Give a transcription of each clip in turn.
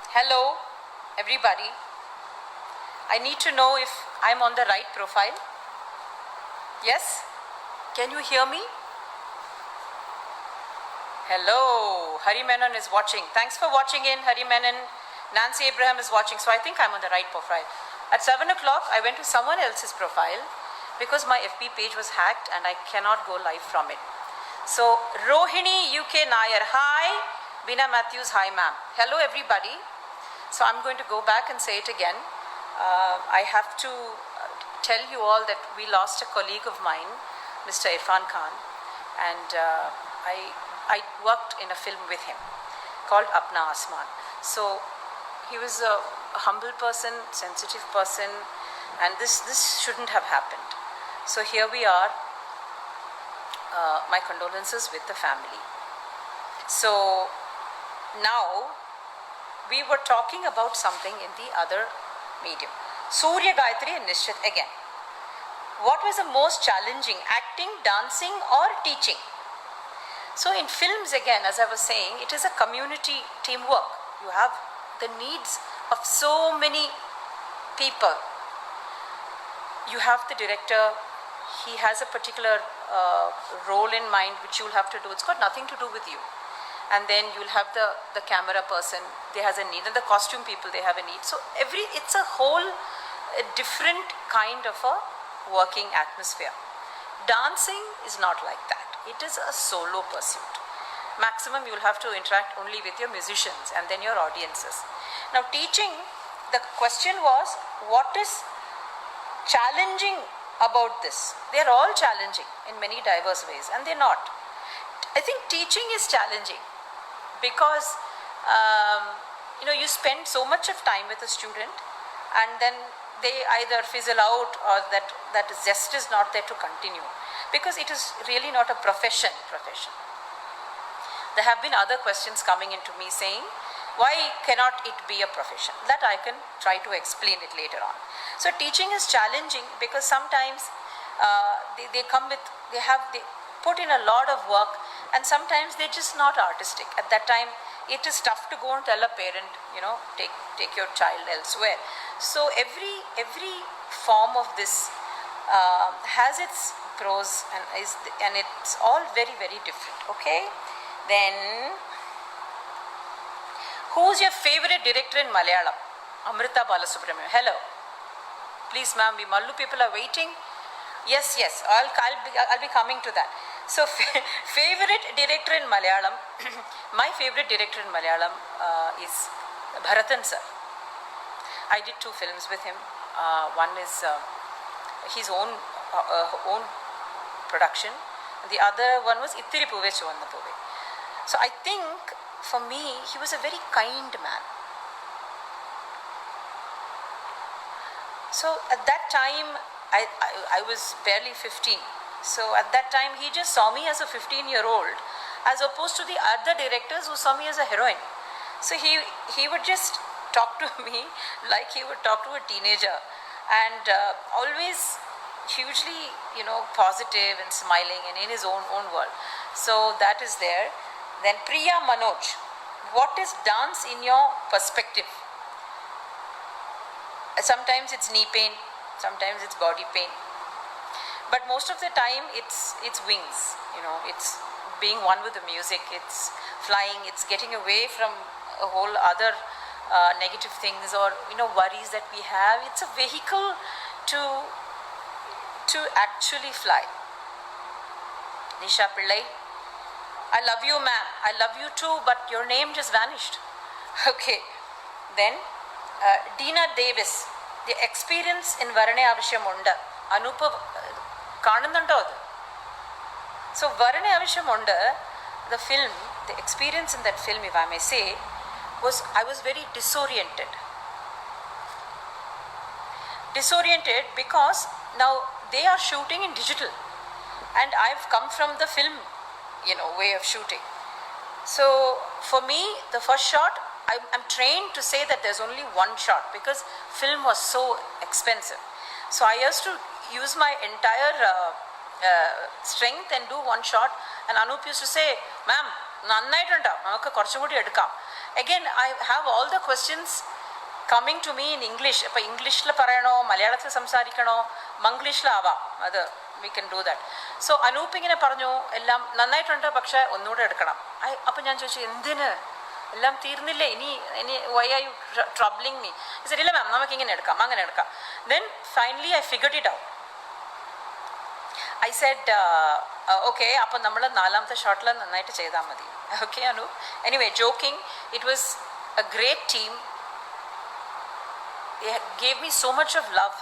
Hello, everybody. I need to know if I'm on the right profile. Yes? Can you hear me? Hello, Hari Menon is watching. Thanks for watching in, Hari Menon. Nancy Abraham is watching, so I think I'm on the right profile. At 7 o'clock, I went to someone else's profile because my FB page was hacked and I cannot go live from it. So, Rohini UK Nair, hi. Bina Matthews, hi ma'am. Hello everybody. So, I'm going to go back and say it again. I have to tell you all that we lost a colleague of mine, Mr. Irfan Khan, and I worked in a film with him called Apna Asman. So he was a humble person, sensitive person, and this shouldn't have happened. So here we are. My condolences with the family. So now we were talking about something in the other medium. Surya Gayatri and Nishchit again. What was the most challenging, acting, dancing or teaching? So in films again, as I was saying, it is a community teamwork. You have the needs of so many people. You have the director, he has a particular role in mind which you'll have to do. It's got nothing to do with you. And then you'll have the camera person, they has a need, and the costume people, they have a need. So it's a whole different kind of a working atmosphere. Dancing is not like that. It is a solo pursuit. Maximum you'll have to interact only with your musicians and then your audiences. Now teaching, the question was, what is challenging about this? They're all challenging in many diverse ways, and they're not. I think teaching is challenging because you spend so much of time with a student and then they either fizzle out or that zest is not there to continue, because it is really not a profession. There have been other questions coming into me saying, why cannot it be a profession? That I can try to explain it later on. So teaching is challenging because sometimes they put in a lot of work, and sometimes they're just not artistic. At that time, it is tough to go and tell a parent, take your child elsewhere. So every form of this has its pros and it's all very, very different. Okay, then who's your favorite director in Malayalam? Amrita Balasubramanian. Hello, please ma'am, we Mallu people are waiting. Yes, I'll be coming to that. So favorite director in Malayalam, my favorite director in Malayalam is Bharathan sir. I did 2 films with him. One is his own production, and the other one was Ittiri Puve Chuvanna Puve. So I think for me, he was a very kind man. So at that time, I was barely 15. So at that time, he just saw me as a 15-year-old, as opposed to the other directors who saw me as a heroine. So he would just talk to me like he would talk to a teenager, and always hugely, positive and smiling and in his own world. So that is there. Then Priya Manoj, what is dance in your perspective? Sometimes it's knee pain, sometimes it's body pain, but most of the time it's wings. It's being one with the music, it's flying, it's getting away from a whole other negative things or worries that we have. It's a vehicle to actually fly. Nisha Pillai, I love you ma'am, I love you too, but your name just vanished. Okay, then Dina Davis, the experience in Varane Avashyamunda, Anupa Kanandundo. So Varane Avashyamunda, the film, the experience in that film, if I may say, was I was very disoriented. Disoriented because now they are shooting in digital, and I've come from the film, way of shooting. So for me, the first shot, I'm trained to say that there's only one shot because film was so expensive. So I used to use my entire strength and do one shot, and Anup used to say, ma'am, നന്നായിട്ടുണ്ടോ നമുക്ക് കുറച്ചും കൂടി എടുക്കാം. again, I have all the questions coming to me in English. If English la parayano, Malayalam samsarikano, Manglish la ava. We can do that. So Anoop ingane paranju ellam nannayittundu പക്ഷേ ഒന്നുകൂടെ എടുക്കണം. അപ്പോൾ ഞാൻ ചോദിച്ചു എന്തിന് എല്ലാം തീർന്നില്ലേ ഇനി why are you troubling me? I said ഇല്ല മാം നമുക്ക് ഇങ്ങനെ എടുക്കാം അങ്ങനെ എടുക്കാം. Then finally I figured it out. I said okay അപ്പോൾ നമ്മൾ നാലാമത്തെ ഷോട്ടിൽ നന്നായിട്ട് ചെയ്താൽ മതി. Okay Anoop. Anyway, joking, it was a great team. They gave me so much of love.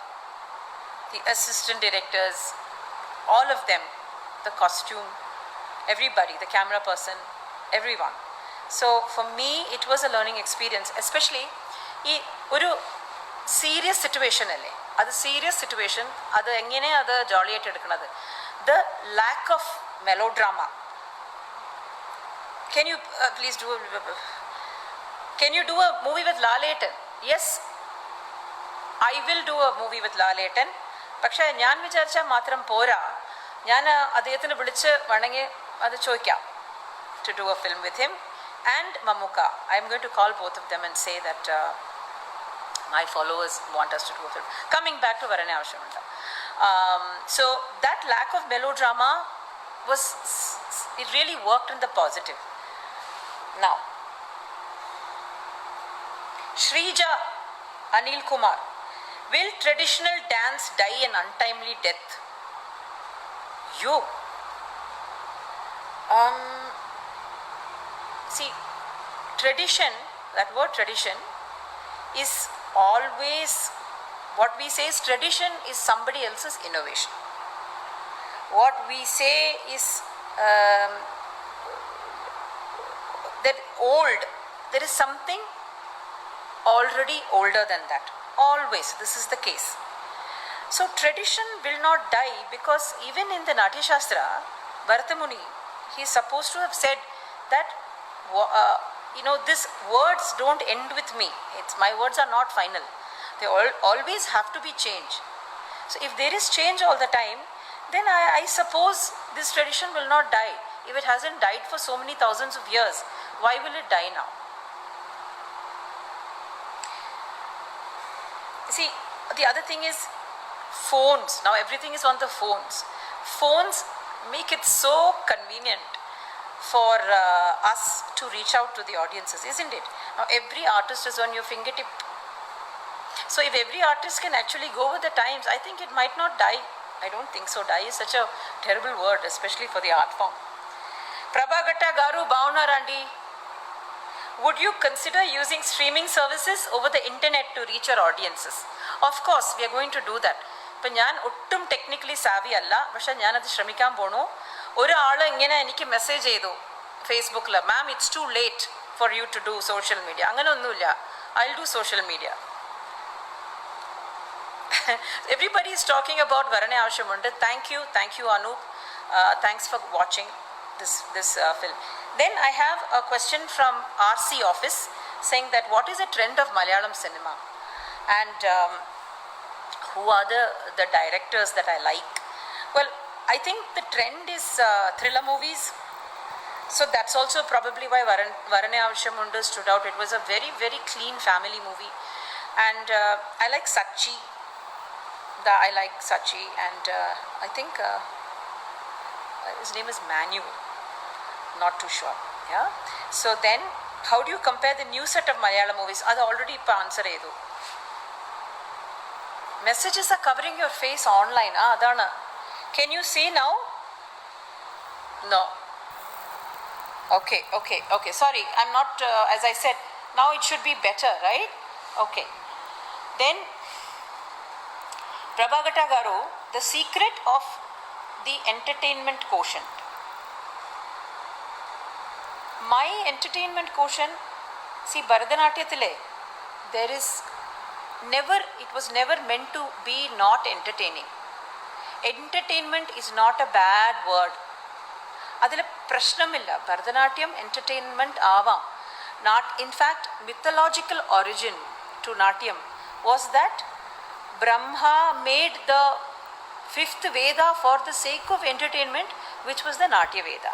The assistant directors, all of them, the costume, everybody, the camera person, everyone. So for me it was a learning experience, especially ee oru serious situation alle adu serious situation adu engane adu jolly aayittu edukkanadu, the lack of melodrama. Can you please do a movie with Laletan? Yes, I will do a movie with Laletan. പക്ഷേ ഞാൻ വിചാരിച്ചാൽ മാത്രം പോരാ, ഞാൻ അദ്ദേഹത്തിന് വിളിച്ച് വേണമെങ്കിൽ അത് ചോദിക്കാം to do a film with him and Mammootty. I am going to call both of them and say that my followers want us to do a film. Coming back to Varane Avashamunda. So that lack of melodrama was, it really worked in the positive. Now, Shrija Anil Kumar. Will traditional dance die an untimely death? You. See, tradition, that word tradition is always, what we say is tradition is somebody else's innovation. What we say is that old, there is something already older than that. Always, this is the case. So tradition will not die, because even in the Natya Shastra, Bharatamuni, he is supposed to have said that these words don't end with me. My words are not final. They always have to be changed. So if there is change all the time, then I suppose this tradition will not die. If it hasn't died for so many thousands of years, why will it die now? See, the other thing is phones. Now everything is on the phones. Phones make it so convenient for us to reach out to the audiences, isn't it? Now every artist is on your fingertip. So if every artist can actually go with the times, I think it might not die. I don't think so. Die is such a terrible word, especially for the art form. Prabhagatta Garu Bhavnarandi. Would you consider using streaming services over the internet to reach your audiences? Of course, we are going to do that. ഇപ്പം ഞാൻ ഒട്ടും technically Xavi അല്ല, പക്ഷെ ഞാനത് ശ്രമിക്കാൻ പോണു. ഒരാൾ ഇങ്ങനെ എനിക്ക് മെസ്സേജ് ചെയ്തു ഫേസ്ബുക്കിൽ, ma'am it's too late for you to do social media. അങ്ങനെ ഒന്നുമില്ല, I will do social media. Everybody is talking about Varane Avashamunda. Thank you Anoop. Thanks for watching this film. Then I have a question from RC office saying that what is the trend of Malayalam cinema and who are the directors that I like. Well, I think the trend is thriller movies. So that's also probably why Varane Avashamunda stood out. It was a very, very clean family movie. And I like Sachi. I like Sachi, and I think his name is Manuel. Not too sure. Yeah. So then, how do you compare the new set of Malayalam movies? That's already answer edu. Messages are covering your face online. Adana. Can you see now? No. Okay. Sorry, I'm not. As I said, now it should be better, right? Okay. Then. Prabhagatta Garu, the secret of the entertainment quotient. My entertainment quotient, see, Bharatanatyatile, it was never meant to be not entertaining. Entertainment is not a bad word. Adile prashnamilla. Bharatanatyam entertainment avam. Not, in fact, mythological origin to Natyam was that Brahma made the fifth Veda for the sake of entertainment, which was the Natya Veda.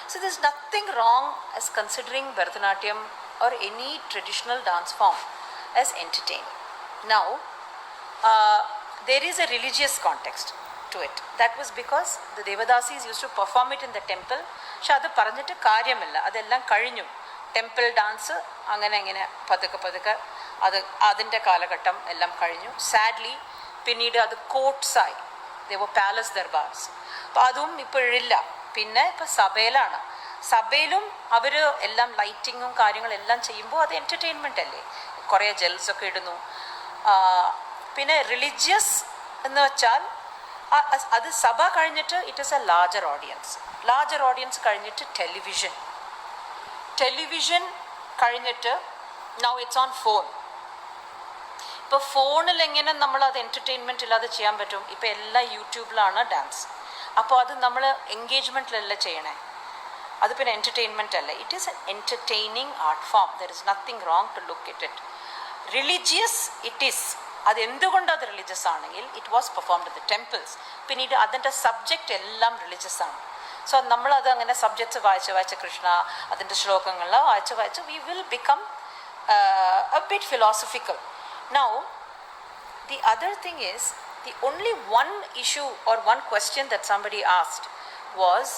So there's nothing wrong as considering Bharatanatyam or any traditional dance form as entertaining. Now, there is a religious context to it. That was because the Devadasis used to perform it in the temple. പക്ഷെ അത് പറഞ്ഞിട്ട് കാര്യമില്ല, അതെല്ലാം കഴിഞ്ഞു. Temple dance അങ്ങനെ അങ്ങനെ പതുക്കെ പതുക്കെ അതിൻ്റെ കാലഘട്ടം എല്ലാം കഴിഞ്ഞു. സാഡ്ലി പിന്നീട് അത് കോർട്ട്സായി, ദേവ പാലസ് ദർബാർസ്. അപ്പോൾ അതും ഇപ്പോഴില്ല. പിന്നെ ഇപ്പം സഭയിലാണ്. സഭയിലും അവർ എല്ലാം ലൈറ്റിങ്ങും കാര്യങ്ങളെല്ലാം ചെയ്യുമ്പോൾ അത് എൻ്റർടൈൻമെൻ്റ് അല്ലേ, കുറേ ജെൽസൊക്കെ ഇടുന്നു. പിന്നെ റിലീജിയസ് എന്ന് വെച്ചാൽ അത് സഭ കഴിഞ്ഞിട്ട് it is A larger audience കഴിഞ്ഞിട്ട് ടെലിവിഷൻ കഴിഞ്ഞിട്ട് നൗ ഇറ്റ്സ് ഓൺ ഫോൺ. ഇപ്പോൾ ഫോണിൽ എങ്ങനെ നമ്മൾ അത് എൻ്റർടൈൻമെൻറ്റ് ഇല്ലാതെ ചെയ്യാൻ പറ്റും? ഇപ്പോൾ എല്ലാം യൂട്യൂബിലാണ് ഡാൻസ്. അപ്പോൾ അത് നമ്മൾ എൻഗേജ്മെൻറ്റിലല്ല ചെയ്യണേ, അത് പിന്നെ എൻ്റർടൈൻമെൻ്റ് അല്ല. It is an entertaining art form. There is nothing wrong to look it. Religious it is. അതെന്തുകൊണ്ട് അത് റിലീജിയസ് ആണെങ്കിൽ it was performed in the temples. പിന്നീട് അതിൻ്റെ സബ്ജക്റ്റ് എല്ലാം റിലീജിയസ് ആണ്. സോ നമ്മളത് അങ്ങനെ സബ്ജക്ട്സ് വായിച്ച് കൃഷ്ണ അതിൻ്റെ ശ്ലോകങ്ങളിൽ വായിച്ച് we will become A bit philosophical. Now the other thing is the only one issue or one question that somebody asked was,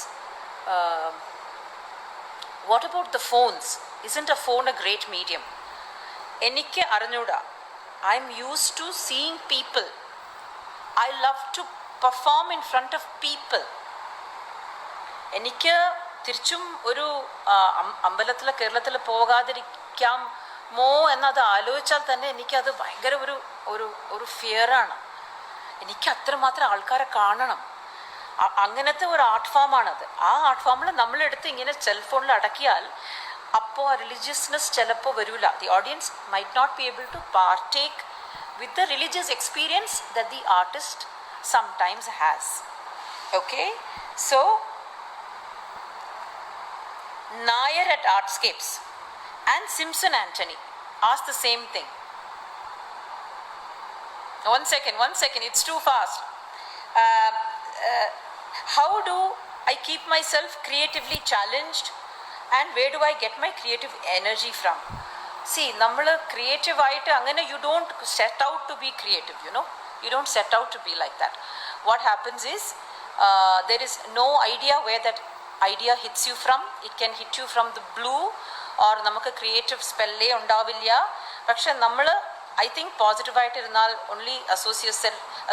what about the phones? Isn't a phone a great medium? Enikku arnjuda. I'm used to seeing people. I love to perform in front of people. എനിക്ക് തിരിച്ചും ഒരു അമ്പലത്തിൽ കേരളത്തിൽ പോകാതിരിക്കാമോ എന്നത് ആലോചിച്ചാൽ തന്നെ എനിക്കത് ഭയങ്കര ഒരു ഫിയറാണ്. എനിക്ക് അത്രമാത്രം ആൾക്കാരെ കാണണം. അങ്ങനത്തെ ഒരു ആർട്ട് ഫോമാണത്. ആ ആർട്ട് ഫോമിൽ നമ്മളെടുത്ത് ഇങ്ങനെ സെൽഫോണിൽ അടക്കിയാൽ അപ്പോൾ ആ റിലീജിയസ്നെസ് ചിലപ്പോൾ വരില്ല. The audience might not be able to partake with the religious experience that the artist sometimes has. Okay, so Nair at Artscapes and Simpson Anthony asked the same thing. One second, it's too fast. How do I keep myself creatively challenged and where do I get my creative energy from? See, നമ്മൾ creative ആയിട്ട് അങ്ങനെ you don't set out to be creative, you don't set out to be like that. What happens is there is no idea where that idea hits you from. It can hit you from the blue or നമുക്ക് creative സ്പെല്ലേ ഉണ്ടാവില്ല. പക്ഷെ നമ്മൾ I think പോസിറ്റീവായിട്ടിരുന്നാൽ only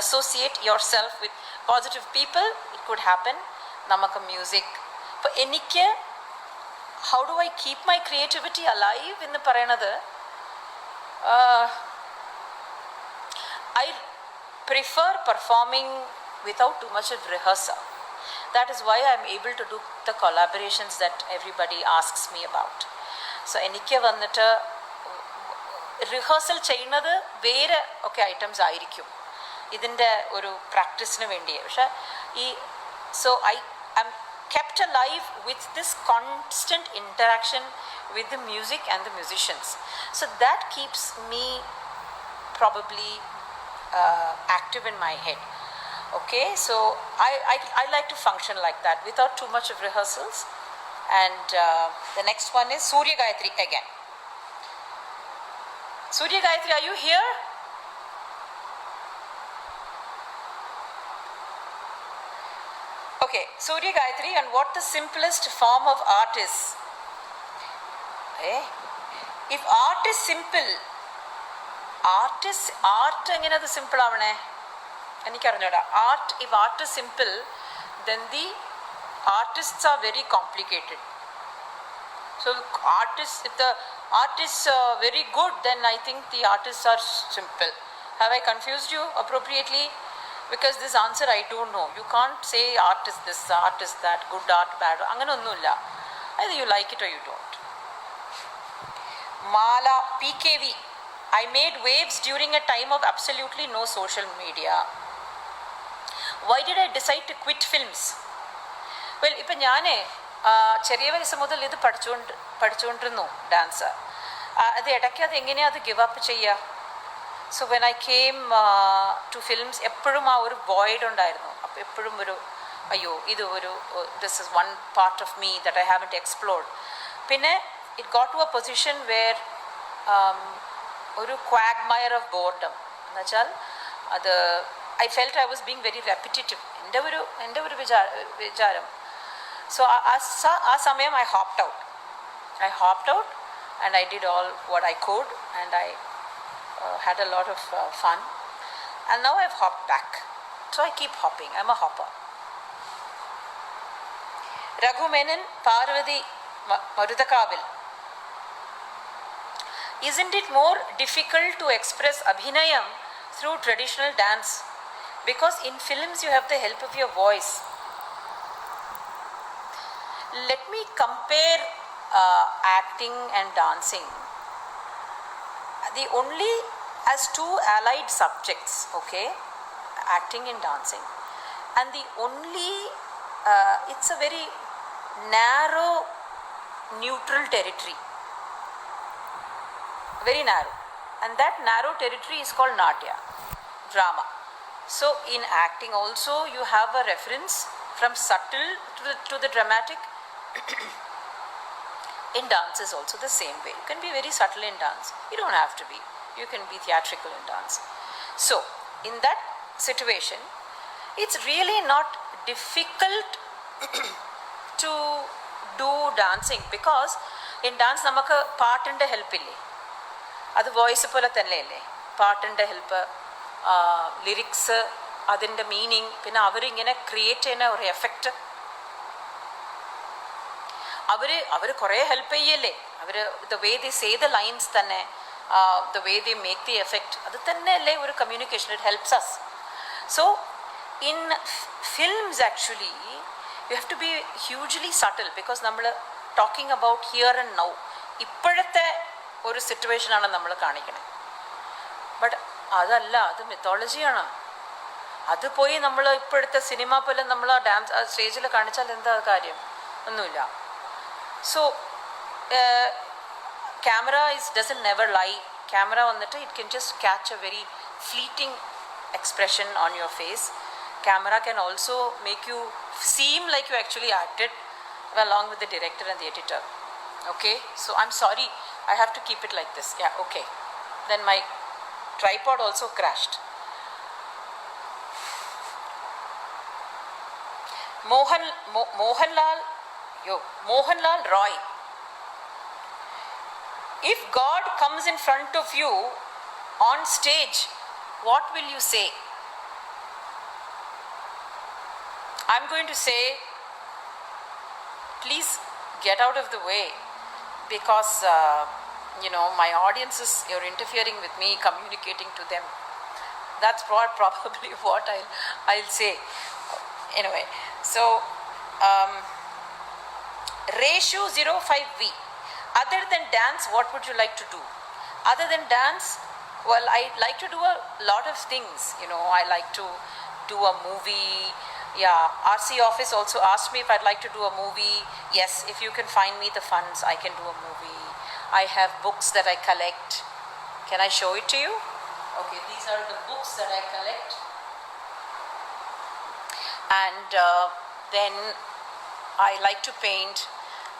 associate yourself with positive people, it could happen. നമുക്ക് music ഇപ്പോൾ എനിക്ക് how do I keep my creativity alive എന്ന് പറയണത്, I prefer performing without too much of rehearsal. That is why I am able to do the collaborations that everybody asks me about. So എനിക്ക് വന്നിട്ട് rehearsal ചെയ്യുന്നത് വേറെ ഒക്കെ items ആയിരിക്കും ഇതിൻ്റെ ഒരു പ്രാക്ടീസിന് വേണ്ടി. പക്ഷേ so I am kept alive with this constant interaction with the music and the musicians. So that keeps me probably active in my head. Okay, so I like to function like that without too much of rehearsals. And the next one is Surya Gayatri again. Surya Gayatri, are you here? Okay, Surya Gayatri, and what the simplest form of art is? If art is simple, art എങ്ങനെ അത് simple ആവണേ? എനിക്കറിഞ്ഞൂടാ. If art is simple, then the artists are very complicated. So if the art is very good, then I think the artists are simple. Have I confused you appropriately? Because this answer I don't know. You can't say art is this, art is that, good art, bad. അങ്ങനെ ഒന്നുമില്ല. Either you like it or you don't. Mala PKV. I made waves during a time of absolutely no social media. Why did I decide to quit films? Well, ഇപ്പം ഞാൻ ചെറിയ വയസ്സ് മുതൽ ഇത് പഠിച്ചുകൊണ്ടിരുന്നു dance. അത് ഇടയ്ക്ക് അത് എങ്ങനെയാണ് അത് ഗിവ് അപ്പ് ചെയ്യുക? So when I came to films എപ്പോഴും ആ ഒരു വോയിഡ് ഉണ്ടായിരുന്നു. അപ്പോൾ എപ്പോഴും അയ്യോ ഇത് this is one part of me that I haven't explored. പിന്നെ it got to a position where ഒരു quagmire of boredom എന്നുവെച്ചാൽ അത് I felt I was being very repetitive. എൻ്റെ ഒരു വിചാരം. So ആ സമയം I hopped out and I did all what I could, and I had a lot of fun, and now I've hopped back. So I keep hopping. I'm a hopper. Raghu Menon, Parvati Marudakavil. Isn't it more difficult to express abhinayam through traditional dance? Because in films you have the help of your voice. Let me compare acting and dancing. The only as two allied subjects, okay, acting and dancing, and the only it's a very narrow neutral territory, very narrow, and that narrow territory is called natya, drama. So in acting also you have a reference from subtle to the dramatic. In dance is also the same way. You can be very subtle in dance. You don't have to be. You can be theatrical in dance. So in that situation, it's really not difficult to do dancing, because in dance നമുക്ക് പാട്ടിൻ്റെ ഹെൽപ്പില്ലേ, അത് voice പോലെ തന്നെയല്ലേ. പാട്ടിൻ്റെ help, lyrics, അതിൻ്റെ meaning, പിന്നെ അവരിങ്ങനെ create ചെയ്യുന്ന ഒരു എഫക്റ്റ്, അവർ കുറേ ഹെൽപ്പ് ചെയ്യല്ലേ. അവർ the way they say the lines തന്നെ, the way they make the effect, അത് തന്നെയല്ലേ ഒരു communication. It helps us. So in films actually you have to be hugely subtle, because നമ്മൾ talking about here and now, ഇപ്പോഴത്തെ ഒരു സിറ്റുവേഷനാണ് നമ്മൾ കാണിക്കണേ. ബട്ട് അതല്ല, അത് മിത്തോളജിയാണ്. അത് പോയി നമ്മൾ ഇപ്പോഴത്തെ സിനിമ പോലെ നമ്മൾ ആ ഡാൻസ് സ്റ്റേജിൽ കാണിച്ചാൽ എന്താ കാര്യം? ഒന്നുമില്ല. So camera doesn't never lie. Camera വന്നിട്ട് it can just catch a very fleeting expression on your face. Camera can also make you seem like you actually acted along with the director and the editor. Okay, so I'm sorry, I have to keep it like this. Yeah, okay. Then my tripod also crashed. Mohanlal Roy. If God comes in front of you on stage, what will you say? I'm going to say, please get out of the way, because my audiences, you're interfering with me communicating to them. That's probably what I'll say. Anyway, so ratio 05V. Other than dance, what would you like to do? Other than dance, well, I like to do a lot of things. I like to do a movie. Yeah, RC office also asked me if I'd like to do a movie. Yes, if you can find me the funds, I can do a movie. I have books that I collect. Can I show it to you? Okay, these are the books that I collect. And then I like to paint,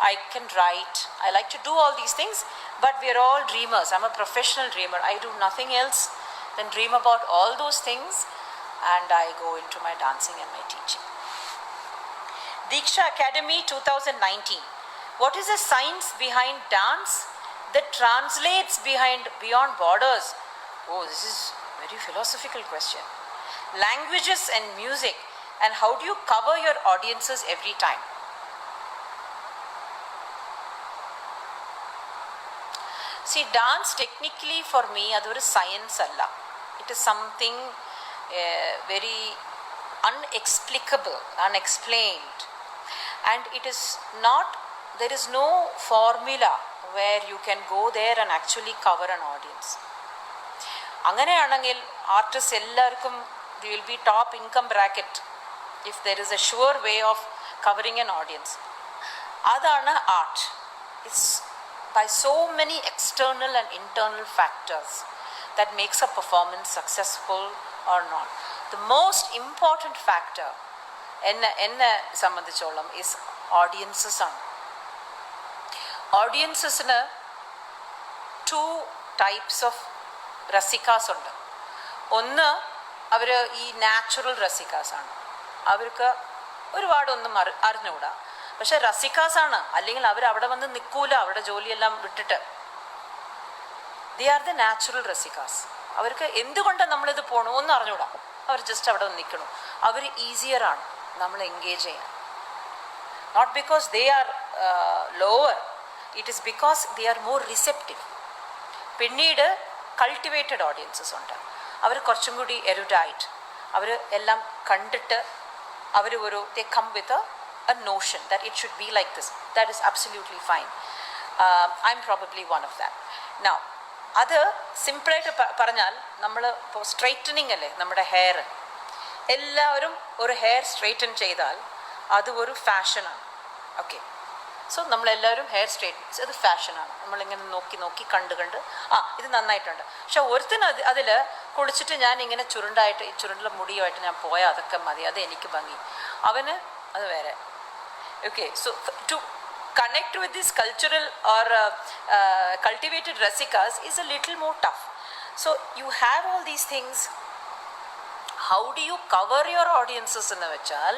I can write, I like to do all these things, but we are all dreamers. I'm a professional dreamer. I do nothing else than dream about all those things, and I go into my dancing and my teaching. Diksha Academy 2019. What is the science behind dance that translates beyond borders? Oh, this is a very philosophical question. Languages and music, and how do you cover your audiences every time? See, dance technically for me, adoru science alla. It is something very unexplicable, unexplained, and it is not. There is no formula where you can go there and actually cover an audience. അങ്ങനെയാണെങ്കിൽ artist എല്ലാവർക്കും they will be top income bracket if there is a sure way of covering an audience. Adana art. It's by so many external and internal factors that makes a performance successful or not. The most important factor enna sambandhicholam is audiences ആണ്. ഓഡിയൻസസിന് 2 types of റസിക്കാസ് ഉണ്ട്. ഒന്ന് അവർ ഈ natural റസിക്കാസാണ്, അവർക്ക് ഒരുപാടൊന്നും അറിഞ്ഞുകൂടാ, പക്ഷെ റസിക്കാസാണ്, അല്ലെങ്കിൽ അവർ അവിടെ വന്ന് നിൽക്കൂല, അവരുടെ ജോലിയെല്ലാം വിട്ടിട്ട്. They are the natural rasikas. അവർക്ക് എന്തുകൊണ്ടാണ് നമ്മളിത് പോകണു ഒന്നും അറിഞ്ഞൂടാ, അവർ ജസ്റ്റ് അവിടെ വന്ന് നിൽക്കണു. അവർ ഈസിയറാണ് നമ്മൾ എൻഗേജ് ചെയ്യാൻ. Not because they are lower, it is because they are more receptive. പിന്നീട് കൾട്ടിവേറ്റഡ് ഓഡിയൻസസ് ഉണ്ട്, അവർ കുറച്ചും കൂടി എരുഡൈറ്റ്, അവർ എല്ലാം കണ്ടിട്ട് അവർ they come with a notion that it should be like this. That is absolutely fine. I'm probably one of that. Now അത് സിമ്പിളായിട്ട് പറഞ്ഞാൽ, നമ്മൾ ഇപ്പോൾ സ്ട്രെയിറ്റനിങ് അല്ലേ നമ്മുടെ ഹെയർ, എല്ലാവരും ഒരു ഹെയർ സ്ട്രെയിറ്റൻ ചെയ്താൽ അത് ഒരു ഫാഷനാണ്. ഓക്കെ, സോ നമ്മളെല്ലാവരും ഹെയർ സ്ട്രെയിറ്റ്, അത് ഫാഷനാണ്. നമ്മളിങ്ങനെ നോക്കി നോക്കി കണ്ട് ഇത് നന്നായിട്ടുണ്ട്. പക്ഷെ ഒരുത്തിന് അതിൽ കുളിച്ചിട്ട് ഞാൻ ഇങ്ങനെ ചുരുണ്ടായിട്ട് ഈ ചുരുണ്ടുള്ള മുടിയുമായിട്ട് ഞാൻ പോയാൽ അതൊക്കെ മതി, അത് എനിക്ക് ഭംഗി, അവന് അത് വേറെ. Okay, so to connect with this cultural or cultivated rasikas is a little more tough. So you have all these things. How do you cover your audiences എന്ന് വെച്ചാൽ,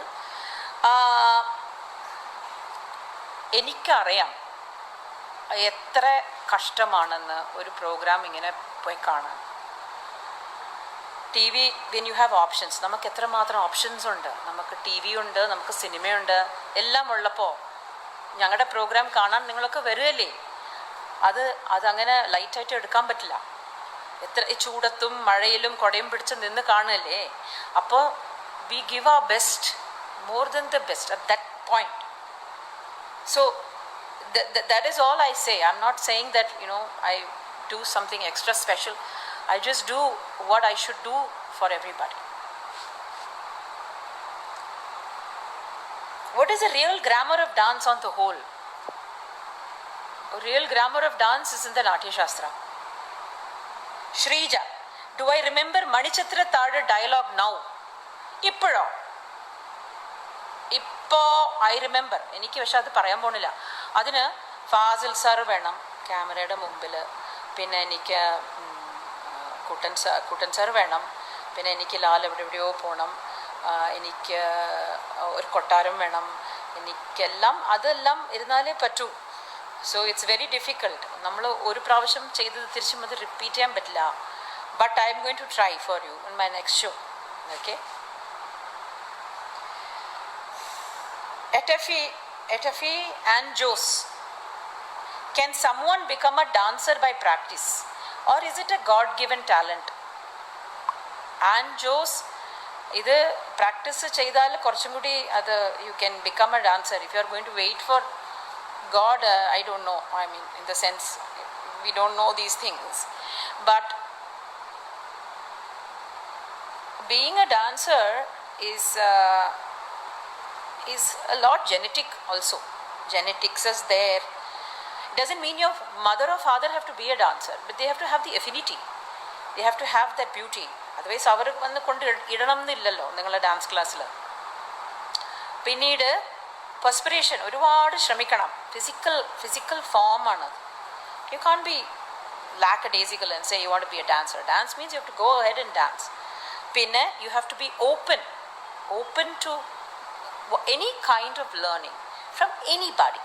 എനിക്കറിയാം എത്ര കഷ്ടമാണെന്ന് ഒരു പ്രോഗ്രാം ഇങ്ങനെ പോയി കാണാൻ. TV, when you have options, നമുക്ക് എത്രമാത്രം ഓപ്ഷൻസ് ഉണ്ട്, നമുക്ക് ടി വി ഉണ്ട്, നമുക്ക് സിനിമയുണ്ട്, എല്ലാം ഉള്ളപ്പോൾ ഞങ്ങളുടെ പ്രോഗ്രാം കാണാൻ നിങ്ങളൊക്കെ വരുമല്ലേ, അതങ്ങനെ ലൈറ്റായിട്ട് എടുക്കാൻ പറ്റില്ല. എത്ര ചൂടത്തും മഴയിലും കുടയും പിടിച്ച് നിന്ന് കാണുകയല്ലേ. അപ്പോൾ we give our best, more than the best at that point. So that is all I say. I'm not saying that I do something extra special. I just do what I should do for everybody. What is the real grammar of dance on the whole? A real grammar of dance is in the Natya Shastra. Shrija, do I remember Manichitra Thada dialogue now? Ippo I remember. എനിക്ക് പക്ഷെ അത് പറയാൻ പോണില്ല. അതിന് Fazil sir വേണം ക്യാമറയുടെ മുമ്പിൽ, പിന്നെ എനിക്ക് കുട്ടൻ സാർ വേണം, പിന്നെ എനിക്ക് ലാൽ എവിടെയോ പോകണം, എനിക്ക് ഒരു കൊട്ടാരം വേണം, അതെല്ലാം ഇരുന്നാലേ പറ്റൂ. So it's very difficult. നമ്മൾ ഒരു പ്രാവശ്യം ചെയ്തത് തിരിച്ചും അത് റിപ്പീറ്റ് ചെയ്യാൻ പറ്റില്ല. But I'm going to try for you in my next show. Okay, Etafi and Jose, can someone become a dancer by practice, or is it a God-given talent? And Jose, ഇത് practice ചെയ്താൽ കുറച്ചും കൂടി അത് you can become a dancer. If you are going to wait for God, I don't know, I mean in the sense we don't know these things. But being a dancer is a lot genetic also. Genetics is there. It doesn't mean your mother or father have to be a dancer, but they have to have the affinity. They have to have that beauty. Otherwise അവർ വന്ന് കൊണ്ട് ഇടണം എന്നില്ലല്ലോ നിങ്ങളുടെ dance ക്ലാസ്സിൽ. പിന്നീട് perspiration ഒരുപാട് ശ്രമിക്കണം. Physical ഫോമാണ്. You can't be lackadaisical and say you want to be a dancer. Dance means you have to go ahead and dance. പിന്നെ you have to be open to any kind of learning from anybody.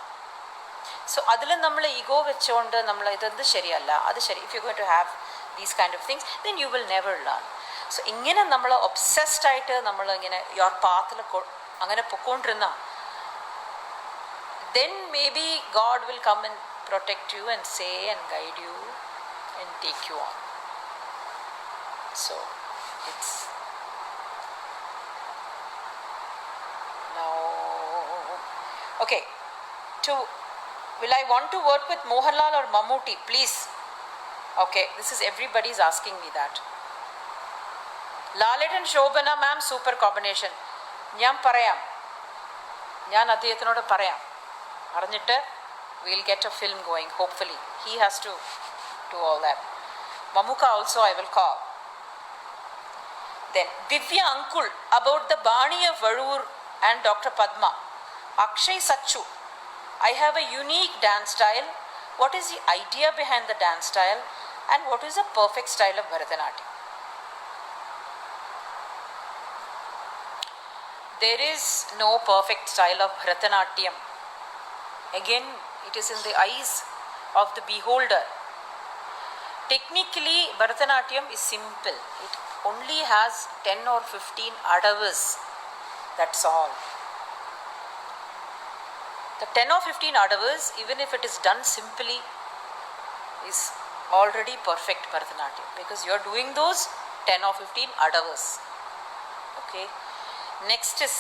So അതിൽ നമ്മൾ ego വെച്ചുകൊണ്ട് നമ്മൾ ഇതെന്ത് ശരിയല്ല അത് ശരി, if you're going to have these kind of things, then you will never learn. So ഇങ്ങനെ നമ്മൾ ഒബ്സെസ്ഡ് ആയിട്ട് നമ്മൾ ഇങ്ങനെ യുവർ പാത്തിൽ അങ്ങനെ പൊക്കോണ്ടിരുന്ന, then maybe God will come and protect you and say and guide you and take you on. So it's now okay. Will I want to work with Mohanlal or Mammootty? Please. Okay, this is everybody's asking me that. Lalit and Shobhana ma'am, super combination. ഞാൻ അദ്ദേഹത്തിനോട് പറയാം, അറിഞ്ഞിട്ട് we'll get a film going, hopefully. He has to do all that. Mamuka also I will call. Then Divya Ankul about the Bani of Varur and Dr. Padma. Akshay Sachu, I have a unique dance style what is the idea behind the dance style, and what is the perfect style of Bharatanatyam. There is no perfect style of Bharatanatyam. Again, it is in the eyes of the beholder. Technically, Bharatanatyam is simple. It only has 10 or 15 adavas. That's all. The 10 or 15 adavas, even if it is done simply, is already perfect Bharatanatyam, because you are doing those 10 or 15 adavas. Okay. Next is,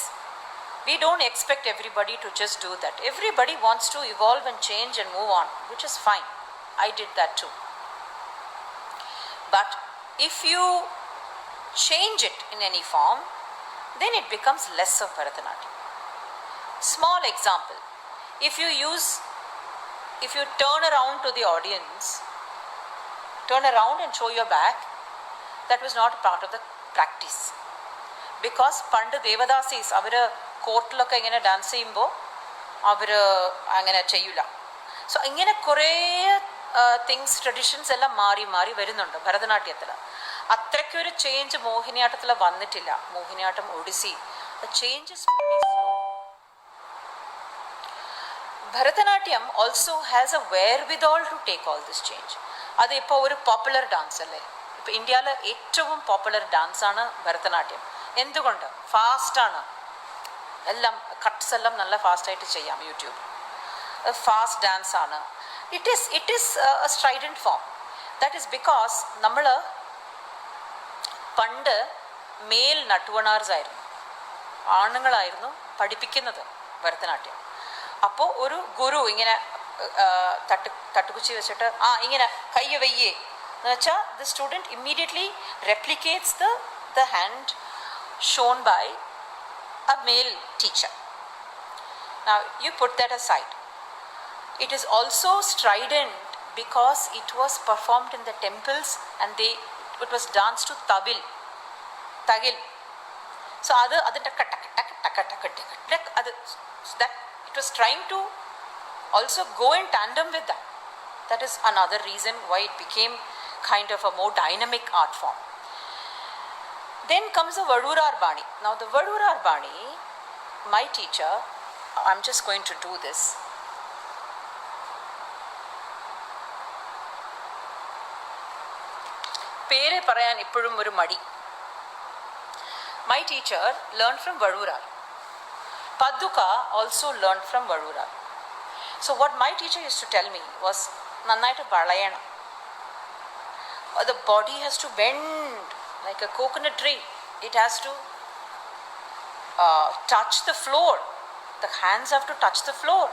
we don't expect everybody to just do that. Everybody wants to evolve and change and move on, which is fine. I did that too. But if you change it in any form, then it becomes less of Bharatanatyam. Small example. If you turn around to the audience, turn around and show your back, that was not a part of the practice. Because പണ്ട് ദേവദാസീസ് അവർ കോർട്ടിലൊക്കെ ഇങ്ങനെ dance ചെയ്യുമ്പോൾ അവർ അങ്ങനെ ചെയ്യില്ല. So ഇങ്ങനെ കുറേ things traditions എല്ലാം മാറി മാറി വരുന്നുണ്ട് ഭരതനാട്യത്തിൽ. അത്രയ്ക്കൊരു ചേഞ്ച് മോഹിനിയാട്ടത്തിൽ വന്നിട്ടില്ല. Mohiniyattam, Odyssey, the change is pretty slow. Bharatanatyam also has a wherewithal to take all this change. അത് ഇപ്പോൾ ഒരു പോപ്പുലർ ഡാൻസ് അല്ലേ? ഇപ്പോൾ ഇന്ത്യയിലെ ഏറ്റവും പോപ്പുലർ ഡാൻസാണ് ഭരതനാട്യം. എന്തുകൊണ്ട്? ഫാസ്റ്റാണ്. എല്ലാം കട്ട്സ് എല്ലാം നല്ല ഫാസ്റ്റായിട്ട് ചെയ്യാം യൂട്യൂബ്. ഫാസ്റ്റ് ഡാൻസ് ആണ്. It is a strident form. That is because നമ്മൾ പണ്ട് മെയിൽ നട്ടുവണാർസ് ആയിരുന്നു, ആണുങ്ങളായിരുന്നു പഠിപ്പിക്കുന്നത് ഭരതനാട്യം. അപ്പോൾ ഒരു ഗുരു ഇങ്ങനെ തട്ടുകുച്ചി വെച്ചിട്ട് ഇങ്ങനെ കയ്യ വയ്യേ എന്ന് വെച്ചാൽ the student immediately replicates the hand shown by a male teacher. Now you put that aside. It is also strident because it was performed in the temples and it was danced to tagil. So other that it was trying to also go in tandem with that. That is another reason why it became kind of a more dynamic art form. Then comes the Vadurar Bani. Now the Vadurar Bani, my teacher, I'm just going to do this. പേര് പറയാൻ ഇപ്പോഴും ഒരു മടി. My teacher learned from Vadurar. Paduka also learned from Vadurar. So what my teacher used to tell me was, നന്നായിട്ട് വളയണം. The body has to bend like a coconut tree. It has to touch the floor. The hands have to touch the floor.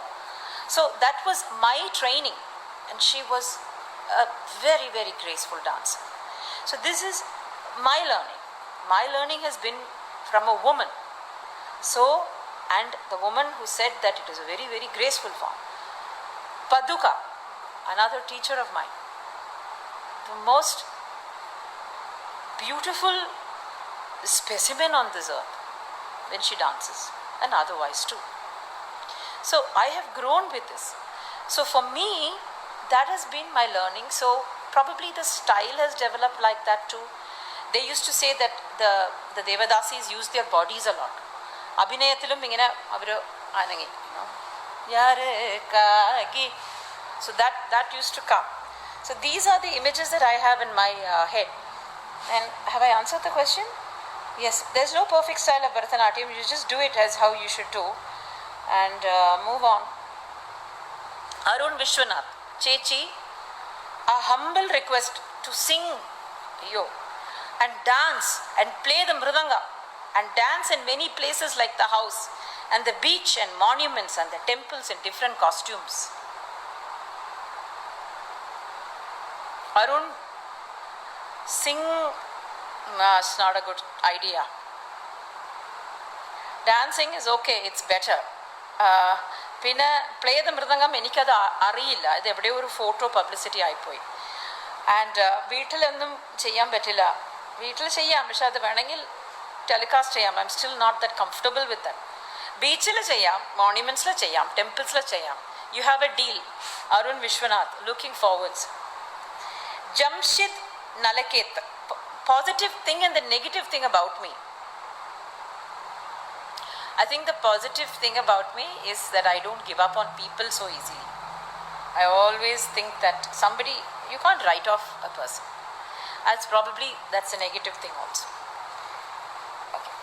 So that was my training, and she was a very, very graceful dancer. So this is my learning. My learning has been from a woman. So, and the woman who said that it is a very, very graceful form. Paduka, another teacher of mine, the most beautiful specimen on this earth when she dances, and otherwise too. So I have grown with this. So for me, that has been my learning. So probably the style has developed like that too. They used to say that the Devadasis use their bodies a lot. Abhinayathilum ingane avaru anangi, yarekagi. So that used to come. So these are the images that I have in my head. And have I answered the question? Yes, there's no perfect style of Bharatanatyam. You just do it as how you should do and move on. Arun Vishwanath, Chechi, a humble request to sing and dance and play the mridanga and dance in many places like the house and the beach and monuments and the temples in different costumes. Arun, sing, it's not a good idea. Dancing is okay, it's better. പിന്നെ play the mridangam എനിക്കത് അറിയില്ല. ഇത് എവിടെയോ ഒരു photo publicity ആയിപ്പോയി. And വീട്ടിലൊന്നും ചെയ്യാൻ പറ്റില്ല. വീട്ടിൽ ചെയ്യാം, പക്ഷെ അത് വേണമെങ്കിൽ ടെലികാസ്റ്റ് ചെയ്യാം. I'm still not that comfortable with that. ബീച്ചിൽ ചെയ്യാം, മോണ്യുമെൻറ്റ്സിൽ ചെയ്യാം, ടെമ്പിൾസിൽ ചെയ്യാം, You have a deal. Arun Vishwanath, looking forwards. Jamshid Nalaket, positive thing and the negative thing about me. I think the positive thing about me is that I don't give up on people so easily. I always think that somebody, you can't write off a person. That's a negative thing also. Okay.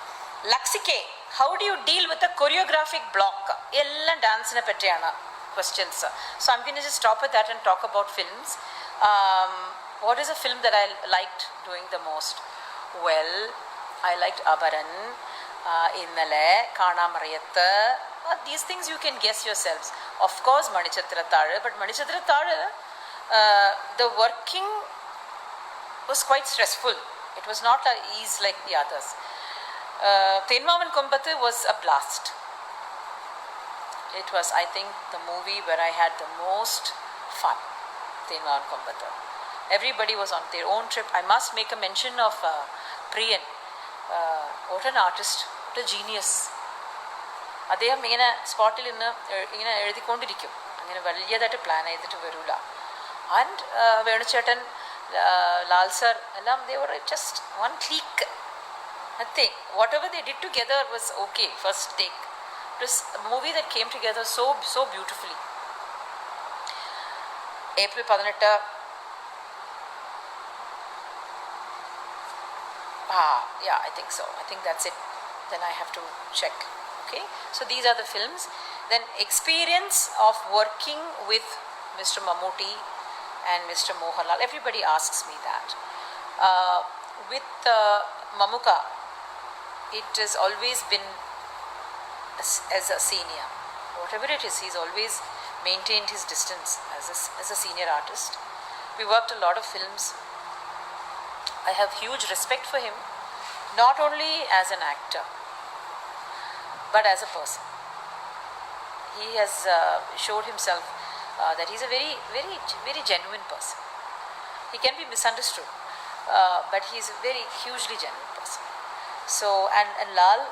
Laxike, how do you deal with a choreographic block? Ella dance questions. So I'm going to just stop at that and talk about films. What is a film that I liked doing the most? Well, I liked Abaran. Innale, Kanamarayatha, these things you can guess yourselves. Of course, Manichatrathara, but Manichatrathara, the working was quite stressful. It was not an ease like the others. Thenmavan Kombathu was a blast. It was, I think, the movie where I had the most fun. Thenmavan Kombathu. Everybody was on their own trip. I must make a mention of Priyan. What an artist, what a genius. അദ്ദേഹം ഇങ്ങനെ സ്പോട്ടിൽ നിന്ന് ഇങ്ങനെ എഴുതിക്കൊണ്ടിരിക്കും, അങ്ങനെ വലിയതായിട്ട് plan ചെയ്തിട്ട് വരില്ല. And വേണുചേട്ടൻ, Lal sir എല്ലാം, they were just one click, nothing. Whatever they did together was okay, first take. It was a movie that came together so beautifully. April 18. Yeah, I think so. I think that's it. Then I have to check. Okay, so these are the films. Then experience of working with Mr. Mammootty and Mr. Mohanlal. Everybody asks me that. With Mamuka, it has always been as a senior. Whatever it is, he's always maintained his distance as a senior artist. We worked a lot of films. I have huge respect for him, not only as an actor, but as a person. He has showed himself that he's a very, very, very genuine person. He can be misunderstood, but he's a very hugely genuine person. So, and Lal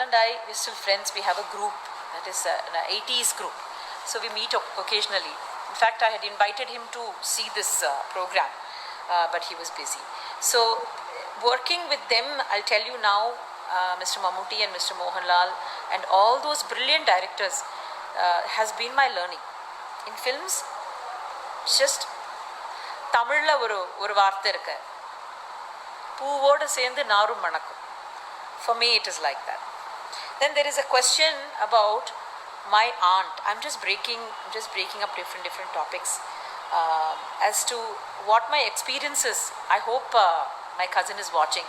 and I, we're still friends. We have a group that is an 80s group. So we meet occasionally. In fact, I had invited him to see this program. But he was busy. So working with them, I'll tell you now, Mr. Mammootty and Mr. Mohanlal and all those brilliant directors has been my learning. In films, just Tamilla oru vaartha irukku, poovodu sendu naarum manakkum. For me it is like that. Then there is a question about my aunt. I'm just breaking up different topics. As to what my experience is. I hope my cousin is watching.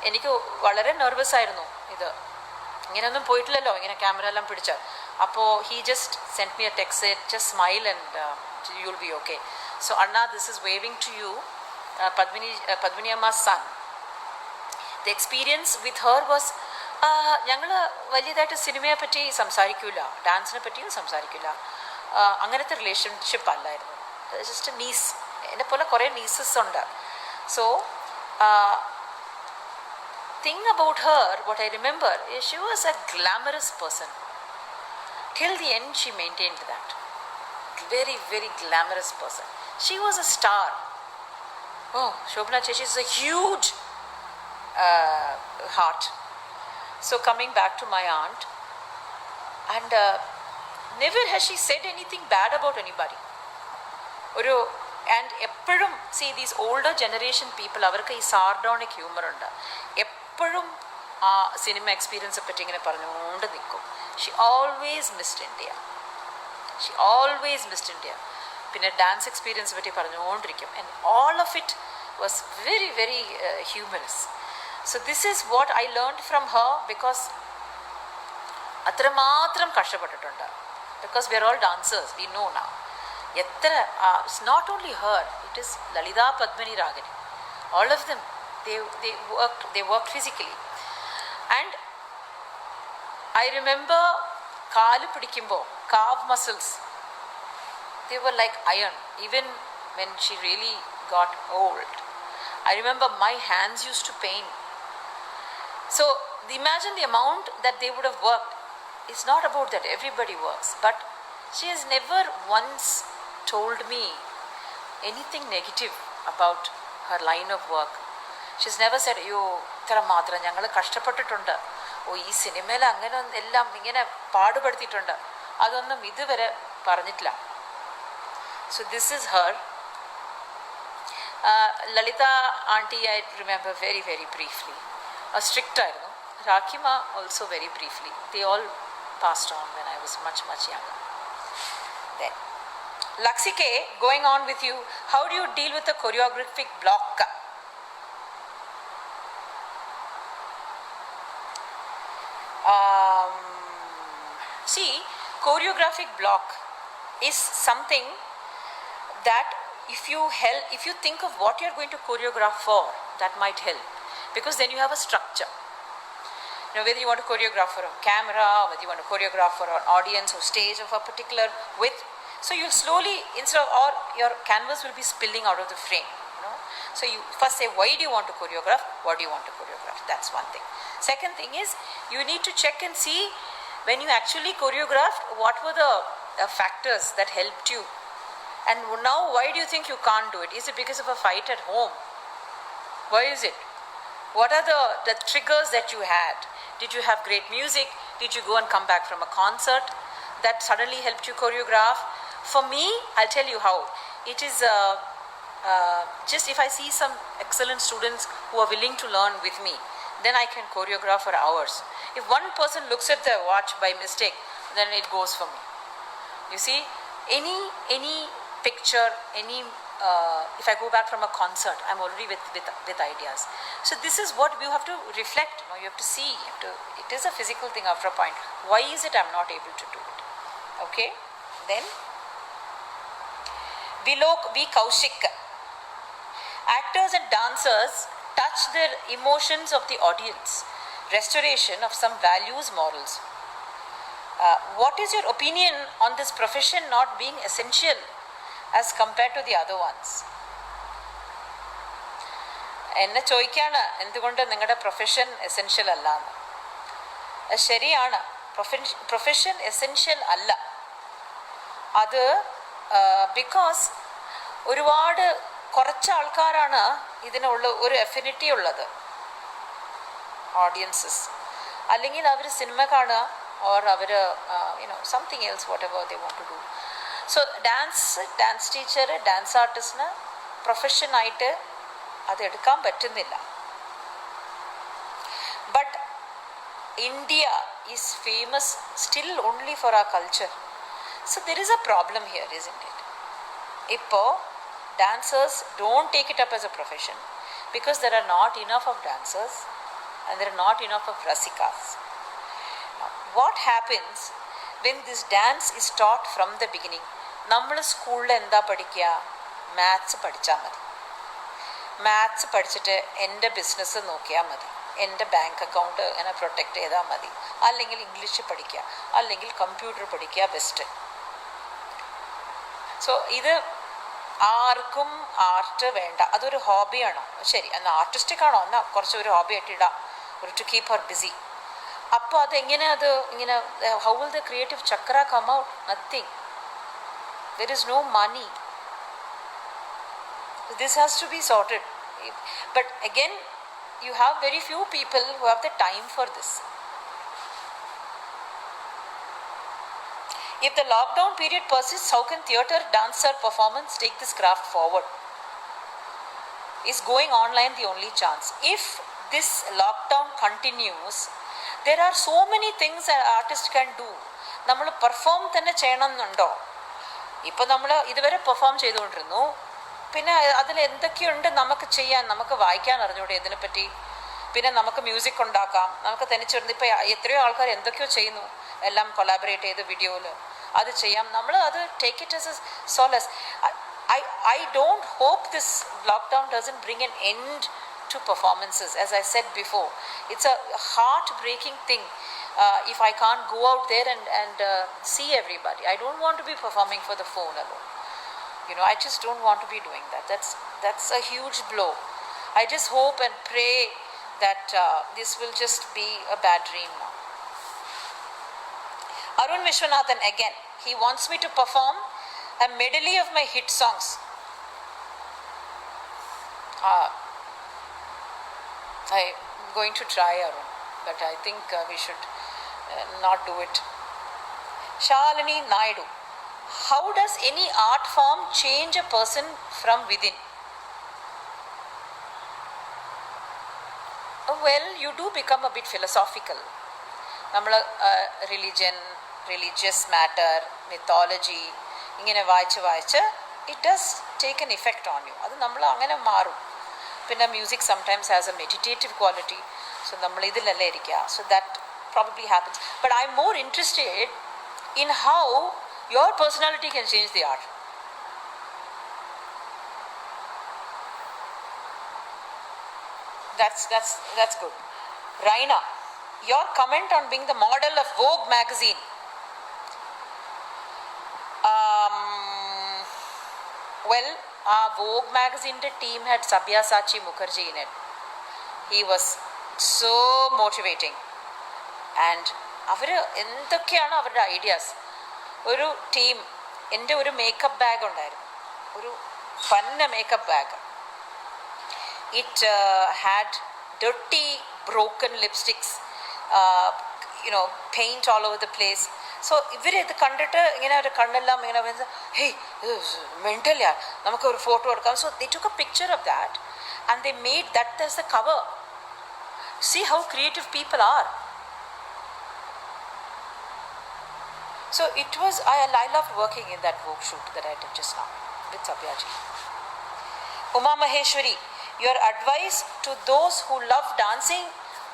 എനിക്ക് വളരെ nervous ആയിരുന്നു. ഇത് ഇങ്ങനെയൊന്നും പോയിട്ടില്ലല്ലോ, ഇങ്ങനെ camera എല്ലാം പിടിച്ച്. അപ്പോൾ he just sent me a text, said just smile and you'll be okay. So Anna, this is waving to you, Padmini Amma's son. The experience with her was, ഞങ്ങൾ വലിയതായിട്ട് സിനിമയെ പറ്റി സംസാരിക്കില്ല, ഡാൻസിനെ പറ്റിയും സംസാരിക്കില്ല. അങ്ങനത്തെ റിലേഷൻഷിപ്പ് അല്ലായിരുന്നു. ജസ്റ്റ് നീസ്, എന്നെ പോലെ കുറേ നീസസ് ഉണ്ട്. So thing about her, what I remember is she was a glamorous person. Till the end she maintained that. Very, very glamorous person. She was a star. Oh, Shobhana Cheshi is a huge heart. So coming back to my aunt, and never has she said anything bad about anybody. And എപ്പോഴും see these older generation people, അവർക്ക് ഈ സാർഡോണിക് humour ഉണ്ട്. എപ്പോഴും ആ cinema എക്സ്പീരിയൻസെ പറ്റി ഇങ്ങനെ പറഞ്ഞുകൊണ്ട് നിൽക്കും. ഷി ഓൾവേസ് മിസ്ഡ് ഇന്ത്യ, പിന്നെ ഡാൻസ് എക്സ്പീരിയൻസ് പറ്റി പറഞ്ഞുകൊണ്ടിരിക്കും. And all of it was very very humorous. So this is what I learn from her, because അത്രമാത്രം കഷ്ടപ്പെട്ടിട്ടുണ്ട്. Because we are all dancers, we know now. എത്ര, it's not only her, it is Lalitha, Padmini, Ragini, all of them, they worked physically. And I remember kaalu pidikkumbo, calf muscles, they were like iron even when she really got old. I remember my hands used to pain. So imagine the amount that they would have worked. It's not about that, everybody works, but She has never once told me anything negative about her line of work. She's never said, "Yo, ഇത്ര മാത്രം ഞങ്ങൾ കഷ്ടപ്പെട്ടിട്ടുണ്ട്, ഓ ഈ സിനിമയിൽ അങ്ങനെ എല്ലാം ഇങ്ങനെ പാടുപെടുത്തിയിട്ടുണ്ട്," അതൊന്നും ഇതുവരെ പറഞ്ഞിട്ടില്ല. So this is her. Lalita auntie I remember very very briefly. Strict ആയിരുന്നു. Rakima also very briefly. They all passed on when I was much younger. Then Laksike, going on with you, how do you deal with the choreographic block? See, choreographic block is something that if you think of what you're going to choreograph for, that might help, because then you have a structure. Whether you want to choreograph for a camera, whether you want to choreograph for an audience or stage of a particular width, so you slowly, instead of, or your canvas will be spilling out of the frame. So you first say, why do you want to choreograph? What do you want to choreograph? That's one thing. Second thing is, you need to check and see when you actually choreographed, what were the factors that helped you. And now, why do you think you can't do it? Is it because of a fight at home? Why is it? What are the triggers that you had? Did you have great music? Did you go and come back from a concert that suddenly helped you choreograph? For me, I'll tell you how. It is just if I see some excellent students who are willing to learn with me, then I can choreograph for hours. If one person looks at the watch by mistake, then it goes for me. You see, any picture, if I go back from a concert, I'm already with ideas. So this is what you have to reflect. You have to see. It is a physical thing after a point. Why is it I'm not able to do it? Okay. Then Vilok V. Kaushik. Actors and dancers touch their emotions of the audience. Restoration of some values, morals. What is your opinion on this profession not being essential as compared to the other ones? എന്നെ ചോദിക്കാണ് എന്തുകൊണ്ട് നിങ്ങളുടെ profession essential അല്ല എന്ന്. ശരിയാണ്, profession essential അല്ല. അത് because ഒരുപാട് കുറച്ച് ആൾക്കാരാണ് ഇതിനുള്ള ഒരു എഫിനിറ്റി ഉള്ളത്, ഓഡിയൻസസ്. അല്ലെങ്കിൽ അവർ സിനിമ കാണുക, ഓർ അവർ something else whatever they want to do. So dance teacher, dance ആർട്ടിസ്റ്റിന് പ്രൊഫഷനായിട്ട് അത് എടുക്കാൻ പറ്റുന്നില്ല. But India is famous still only for ആ culture. So there is a problem here, isn't it? ഇപ്പോൾ dancers don't take it up as a profession because there are not enough of dancers and there are not enough of rasikas. Now, what happens when this dance is taught from the beginning? നമ്മൾ സ്കൂളിൽ എന്താ പഠിക്കുക? Maths പഠിച്ചാൽ മതി. Maths പഠിച്ചിട്ട് എൻ്റെ business നോക്കിയാൽ മതി, എൻ്റെ ബാങ്ക് അക്കൗണ്ട് എന്നെ പ്രൊട്ടക്റ്റ് ചെയ്താൽ മതി, അല്ലെങ്കിൽ ഇംഗ്ലീഷ് പഠിക്കുക, അല്ലെങ്കിൽ കമ്പ്യൂട്ടർ പഠിക്കുക, ബെസ്റ്റ്. സോ ഇത് ആർക്കും ആർട്ട് വേണ്ട, അതൊരു ഹോബിയാണോ? ശരി, എന്നാൽ ആർട്ടിസ്റ്റിക് ആണോ? എന്നാൽ കുറച്ച് ഒരു ഹോബി ആയിട്ട് ഇടാം, ഒരു ടു കീപ്പ് ഹർ ബിസി. അപ്പോൾ അതെങ്ങനെ അത് ഇങ്ങനെ, how will the creative chakra come out? Nothing. There is no money. This has to be sorted. But again, you have very few people who have the time for this. If the lockdown period persists, how can theatre, dance or performance take this craft forward? Is going online the only chance? If this lockdown continues, there are so many things an artist can do. നമ്മൾ perform തന്നെ ചെയ്യണമെന്നുണ്ടോ? ഇപ്പം നമ്മൾ ഇതുവരെ perform ചെയ്തുകൊണ്ടിരുന്നു, പിന്നെ അതിൽ എന്തൊക്കെയുണ്ട് നമുക്ക് ചെയ്യാൻ? നമുക്ക് വായിക്കാൻ അറിഞ്ഞൂടെ ഇതിനെപ്പറ്റി? പിന്നെ നമുക്ക് മ്യൂസിക് ഉണ്ടാക്കാം, നമുക്ക് തനിച്ചിരുന്ന് ഇപ്പോൾ എത്രയോ ആൾക്കാർ എന്തൊക്കെയോ ചെയ്യുന്നു, എല്ലാം കൊളാബറേറ്റ് ചെയ്ത് വീഡിയോയിൽ അത് ചെയ്യാം. നമ്മൾ അത് take it as A solace. I don't hope this lockdown doesn't bring an end to performances. As I said before, it's a heart-breaking thing if I can't go out there and see everybody. I don't want to be performing for the phone alone. I just don't want to be doing that. That's a huge blow. I just hope and pray that this will just be a bad dream now. Arun Vishwanathan again. He wants me to perform a medley of my hit songs. I'm going to try, Arun, but I think we should not do it. Shalini Naidu. How does any art form change a person from within? Well, you do become a bit philosophical. Religion, religious matter, mythology, ഇങ്ങനെ വായിച്ച് it does take an effect on you. അത് നമ്മൾ അങ്ങനെ മാറും. പിന്നെ music sometimes has a meditative quality. So നമ്മൾ ഇതിലല്ലേ ഇരിക്കുക. So that probably happens. But I'm more interested in how your personality can change the art. That's good. Raina, your comment on being the model of Vogue magazine. Well, our Vogue magazine team had Sabyasachi Mukherjee in it. He was so motivating. And അവർ എന്തൊക്കെയാണ് അവരുടെ ideas. ഒരു team, എൻ്റെ ഒരു makeup bag ഉണ്ടായിരുന്നു, ഒരു പന്ന makeup bag. It had dirty, broken lipsticks, paint all over the place. So ഇവരിത് കണ്ടിട്ട് ഇങ്ങനെ ഒരു കണ്ണെല്ലാം ഇങ്ങനെ ഹേയ് മെൻ്റൽ യാർ, നമുക്കൊരു ഫോട്ടോ എടുക്കാം. So they took a picture of that and they made that as the cover. See how creative people are. So it was, I loved working in that Vogue shoot that I did just now with Sabyaji. Uma Maheshwari, your advice to those who love dancing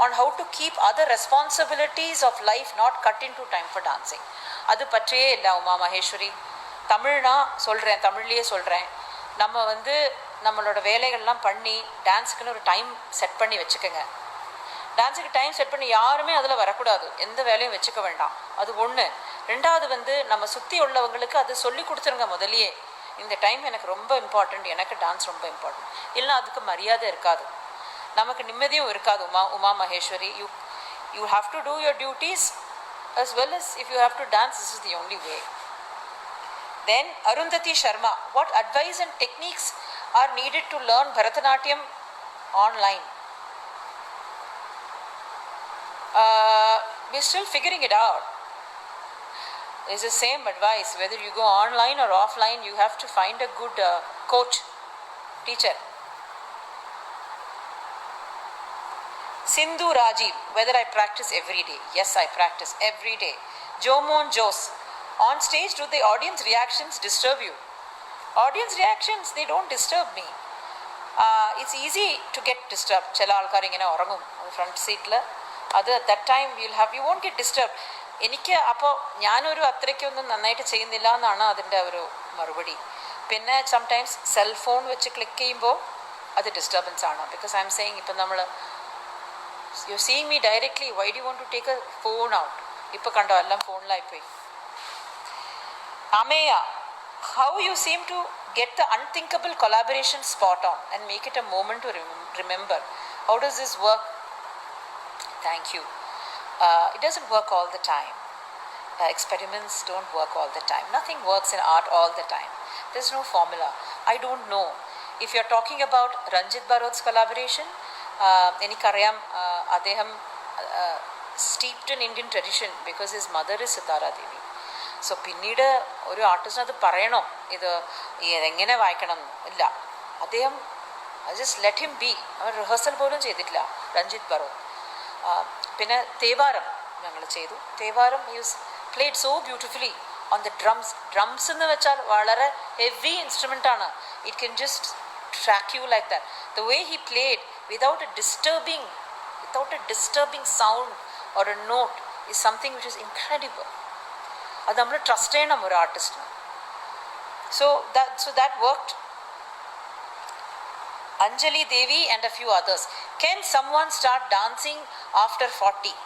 on how to keep other responsibilities of life not cut into time for dancing. அது பற்றியே இல்லை உமா மகேஸ்வரி. தமிழ்னா சொல்கிறேன், தமிழ்லேயே சொல்கிறேன். நம்ம நம்மளோட வேலைகள்லாம் பண்ணி டான்ஸுக்குன்னு ஒரு டைம் செட் பண்ணி வச்சுக்கோங்க. டான்ஸுக்கு டைம் செட் பண்ணி யாருமே அதில் வரக்கூடாது, எந்த வேலையும் வச்சுக்க வேண்டாம். அது ஒன்று. ரெண்டாவது நம்ம சுற்றி உள்ளவங்களுக்கு அது சொல்லி கொடுத்துருங்க முதலியே. இந்த டைம் எனக்கு ரொம்ப இம்பார்ட்டண்ட், எனக்கு டான்ஸ் ரொம்ப இம்பார்ட்டன்ட். இல்லைனா அதுக்கு மரியாதை இருக்காது, நமக்கு நிம்மதியும் இருக்காது. Uma Maheswari, you have to do your duties as well as if you have to dance, this is the only way. Then Arundhati Sharma, what advice and techniques are needed to learn Bharatanatyam online? We're still figuring it out. It's the same advice, whether you go online or offline, you have to find a good coach, teacher. Sindhu Rajiv, whether I practice every day? Yes, I practice every day. Jomon Jose, on stage, do the audience reactions disturb you? Audience reactions, they don't disturb me. It's easy to get disturbed. ചില ആൾക്കാർ ഇങ്ങനെ ഉറങ്ങും front സീറ്റിൽ. അത് at that time you won't get disturbed. എനിക്ക് അപ്പോൾ ഞാനൊരു അത്രയ്ക്കൊന്നും നന്നായിട്ട് ചെയ്യുന്നില്ല എന്നാണ് അതിൻ്റെ ഒരു മറുപടി. പിന്നെ സംടൈംസ് സെൽഫോൺ വെച്ച് ക്ലിക്ക് ചെയ്യുമ്പോൾ അത് ഡിസ്റ്റർബൻസ് ആണ്. ബിക്കോസ് ഐ എം സെയിങ്, ഇപ്പം നമ്മൾ you're seeing me directly, why do you want to take a phone out? ഇപ്പോൾ കണ്ടോ എല്ലാം ഫോണിലായിപ്പോയി. Ameya, how you seem to get the unthinkable collaboration spot on and make it a moment to remember. How does this work? Thank you. It doesn't work all the time. Experiments don't work all the time. Nothing works in art all the time. There's no formula. I don't know. If you're talking about Ranjit Barod's collaboration, എനിക്കറിയാം അദ്ദേഹം steeped in Indian tradition because his mother is Sitara Devi. So പിന്നീട് ഒരു ആർട്ടിസ്റ്റിന് അത് പറയണോ ഇത് എങ്ങനെ വായിക്കണം ഇല്ല. അദ്ദേഹം ജസ്റ്റ് ലെറ്റ് ഹിം ബി. അവർ റിഹേഴ്സൽ പോലും ചെയ്തിട്ടില്ല രഞ്ജിത്ത് ബറോ. പിന്നെ തേവാരം ഞങ്ങൾ ചെയ്തു. Thevaram use played so beautifully on the drums. Drums എന്ന് വെച്ചാൽ വളരെ ഹെവി ഇൻസ്ട്രുമെൻ്റാണ്. It can just track you like that. The way he played without a disturbing sound or a note is something which is incredible. അത് നമ്മൾ trust ചെയ്യണം ഒരു ആർട്ടിസ്റ്റിന്. So that worked. Anjali Devi and a few others. Can someone start dancing after 40?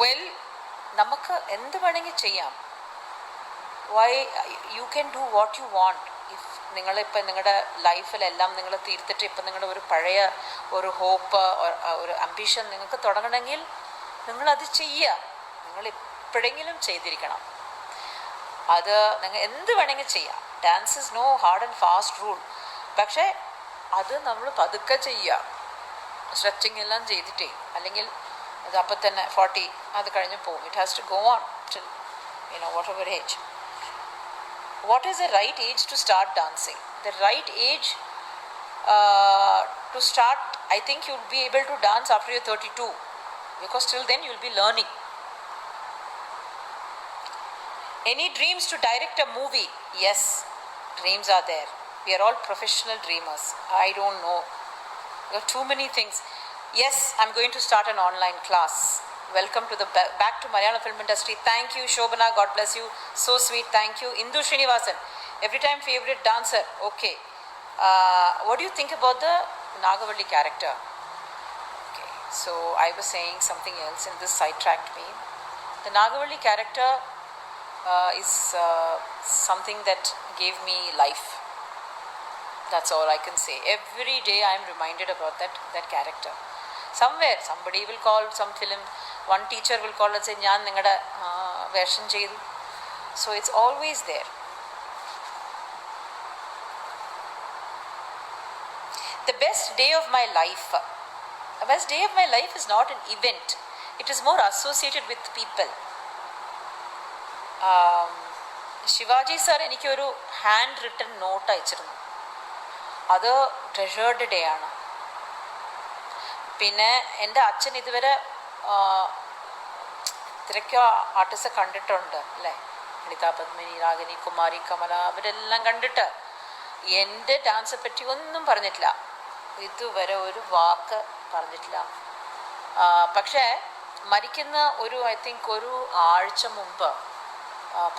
Well, നമുക്ക് എന്ത് വേണമെങ്കിൽ ചെയ്യാം. Why? You can do what you want. If നിങ്ങളിപ്പോൾ നിങ്ങളുടെ ലൈഫിലെല്ലാം നിങ്ങൾ തീർത്തിട്ട് ഇപ്പം നിങ്ങളുടെ ഒരു പഴയ ഒരു ഹോപ്പ് ഒരു അംബിഷൻ നിങ്ങൾക്ക് തുടങ്ങണമെങ്കിൽ നിങ്ങളത് ചെയ്യുക. നിങ്ങൾ എപ്പോഴെങ്കിലും ചെയ്തിരിക്കണം. അത് നിങ്ങൾ എന്ത് വേണമെങ്കിൽ ചെയ്യാം. Dance is no hard and fast rule. പക്ഷേ അത് നമ്മൾ പതുക്കെ ചെയ്യുക. സ്ട്രെച്ചിങ് എല്ലാം ചെയ്തിട്ടേ, അല്ലെങ്കിൽ അത് അപ്പം തന്നെ 40 അത് കഴിഞ്ഞ് പോകും. It has to go on till whatever age. What is the right age to start dancing? The right age to start, I think you'll be able to dance after you're 32, because till then you'll be learning. Any dreams to direct a movie? Yes, dreams are there. We are all professional dreamers. I don't know. There are too many things. Yes, I'm going to start an online class. Welcome to the back to Malayalam film industry. Thank you, Shobhana. God bless you. So sweet. Thank you. Indu Srinivasan. Every time favorite dancer. Okay. What do you think about the Nagavalli character? Okay. So I was saying something else and this sidetracked me. The Nagavalli character is something that gave me life. That's all I can say. Every day I am reminded about that character. Somewhere somebody will call some film, one teacher will call and say ഞാൻ നിങ്ങളുടെ വേഷം ചെയ്തു. So it's always there. The best day of my life. The best day of my life is not an event. It is more associated with people. Shivaji sir എനിക്കൊരു hand written not അയച്ചിരുന്നു. അത് treasured day ആണ്. പിന്നെ എൻ്റെ അച്ഛൻ ഇതുവരെ ഇത്രയ്ക്കോ artist കണ്ടിട്ടുണ്ട് അല്ലേ. അനിതാ പത്മിനി, രാഗിനി, കുമാരി, കമല, അവരെല്ലാം കണ്ടിട്ട് എൻ്റെ ഡാൻസെ പറ്റി ഒന്നും പറഞ്ഞിട്ടില്ല. ഇതുവരെ ഒരു വാക്ക് പറഞ്ഞിട്ടില്ല. പക്ഷേ മരിക്കുന്ന ഐ തിങ്ക് ഒരു ആഴ്ച മുമ്പ്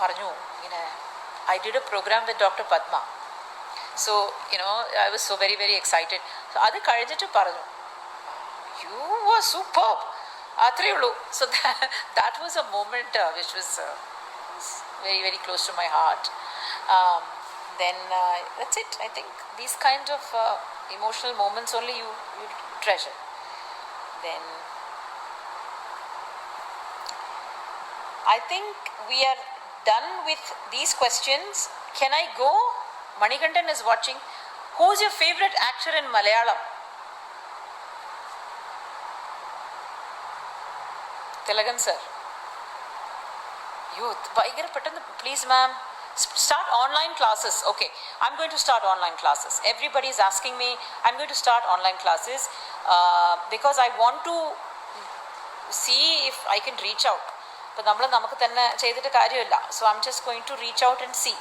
പറഞ്ഞു ഇങ്ങനെ I did a program with Dr. Padma. So, I was so very, very excited. So, അത് കഴിഞ്ഞിട്ട് പറഞ്ഞു, you were superb. അത്രയേ ഉള്ളൂ. So, that was a moment which was very, very close to my heart. Then, that's it. I think these kind of emotional moments only you treasure. Then, I think we are done with these questions. Can I go? Manikandan is watching. Who's your favorite actor in Malayalam? Tilagan sir. Youth. Please ma'am. Start online classes. Okay. I'm going to start online classes. Everybody is asking me. I'm going to start online classes because I want to see if I can reach out. അപ്പോൾ നമുക്ക് തന്നെ ചെയ്തിട്ട് കാര്യമില്ല. So I'm just going to reach out and see.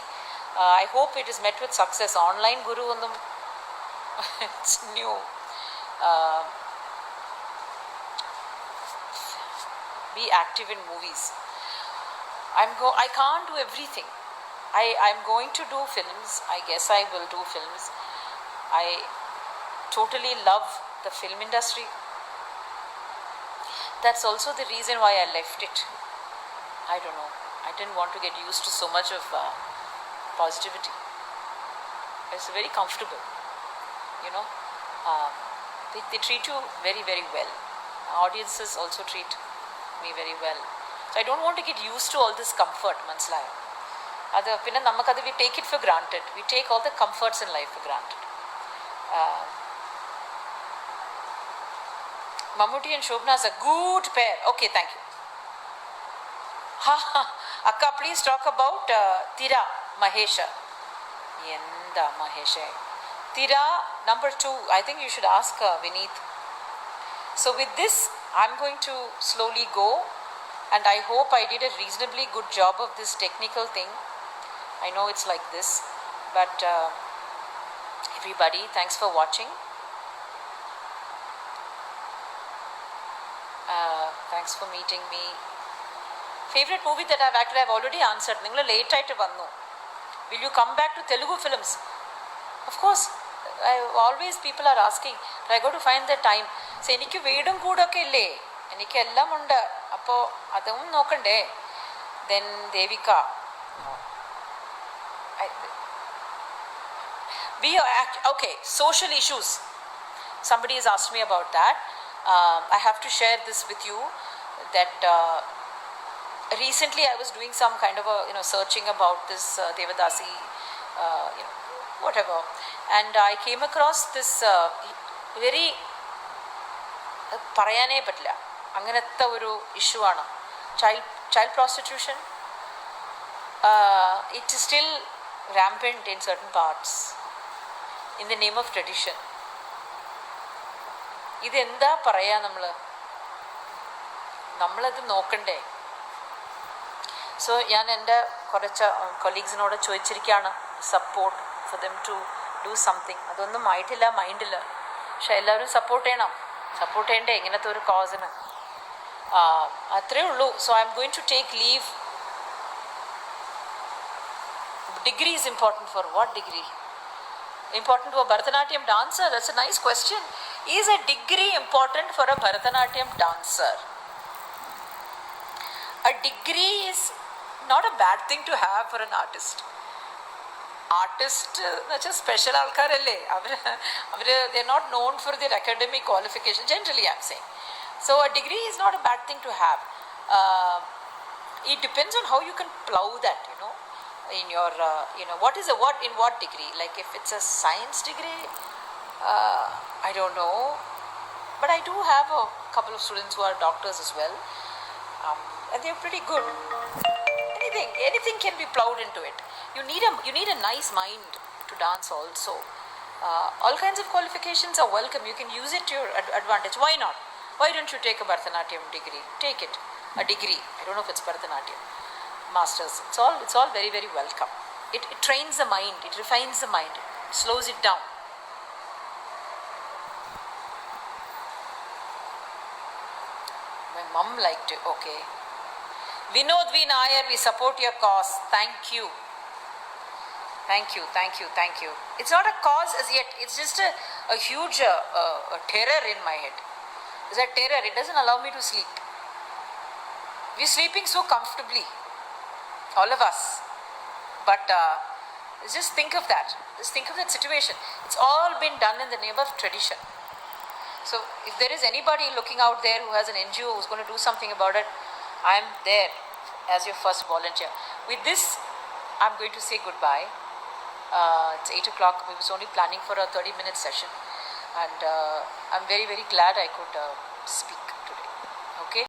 I hope it is met with success. Online guru ഒന്നും it's new. Be active in movies. I can't do everything. I'm going to do films. I guess I will do films. I totally love the film industry. That's also the reason why I left it. I don't know. I didn't want to get used to so much of positivity. It's very comfortable, They treat you very, very well. Audiences also treat me very well. So I don't want to get used to all this comfort, മനസ്സിലായോ? അത് പിന്നെ നമുക്കത് we take it for granted. We take all the comforts in life for granted. Mammootty and Shobhana is a good pair. Okay, thank you. Akka, please talk about Tira Mahesha. Yenda Mahesha. Tira number 2. I think you should ask Vineet. So with this, I'm going to slowly go, and I hope I did a reasonably good job of this technical thing. I know it's like this, but everybody, thanks for watching. Thanks for meeting me. Favorite movie that I've acted, I've already answered. Ningal late aayittu vannu. Will you come back to Telugu films? Of course. Always people are asking, but I got to find the time. So enikku veedum koodokke ille, enikku ellam undu, appo adum nokkande. Then Devika, Okay, social issues. Somebody has asked me about that. I have to share this with you that recently I was doing some kind of a searching about this Devadasi, whatever, and I came across this very പറയാനേ പറ്റില്ല അങ്ങനത്തെ ഒരു issue ആണ് child prostitution. It is still rampant in certain parts in the name of tradition. ഇതെന്താ പറയാ നമ്മളത് നോക്കണ്ടേ? So ഞാൻ എൻ്റെ കുറച്ച് കൊളീഗ്സിനോട് ചോദിച്ചിരിക്കുകയാണ് support for them to do something. അതൊന്നും ആയിട്ടില്ല മൈൻഡിൽ, പക്ഷെ എല്ലാവരും സപ്പോർട്ട് ചെയ്യണ്ടേ ഇങ്ങനത്തെ ഒരു കോസിന്. അത്രേ ഉള്ളൂ. So I'm going to take leave. Degree is important for what degree? Important to a Bharatanatyam dancer? That's a nice question. Is a degree important for a Bharatanatyam dancer? A degree is not a bad thing to have for an artist. Artist special alkarelle. They are not known for their academic qualification. Generally, I am saying. So a degree is not a bad thing to have. It depends on how you can plow that. In your in what degree? Like if it's a science degree, I don't know, but I do have a couple of students who are doctors as well, and they're pretty good. Anything can be plowed into it. You need a nice mind to dance also. All kinds of qualifications are welcome. You can use it to your advantage. Why not? Why don't you take a Bharatanatyam degree? Take it, a degree. I don't know if it's Bharatanatyam masters. It's all very, very welcome. It trains the mind, it refines the mind, it slows it down. My mum liked it. Okay, Vinod V. Nair, we support your cause. Thank you. It's not a cause as yet. It's just a huge terror in my head. It's a terror. It doesn't allow me to sleep. We're sleeping so comfortably, all of us, but just think of that. Just think of that situation. It's all been done in the name of tradition. So if there is anybody looking out there who has an NGO who's going to do something about it, I'm there as your first volunteer. With this, I'm going to say goodbye. It's 8 o'clock. We was only planning for a 30-minute session, and I'm very, very glad I could speak today. Okay.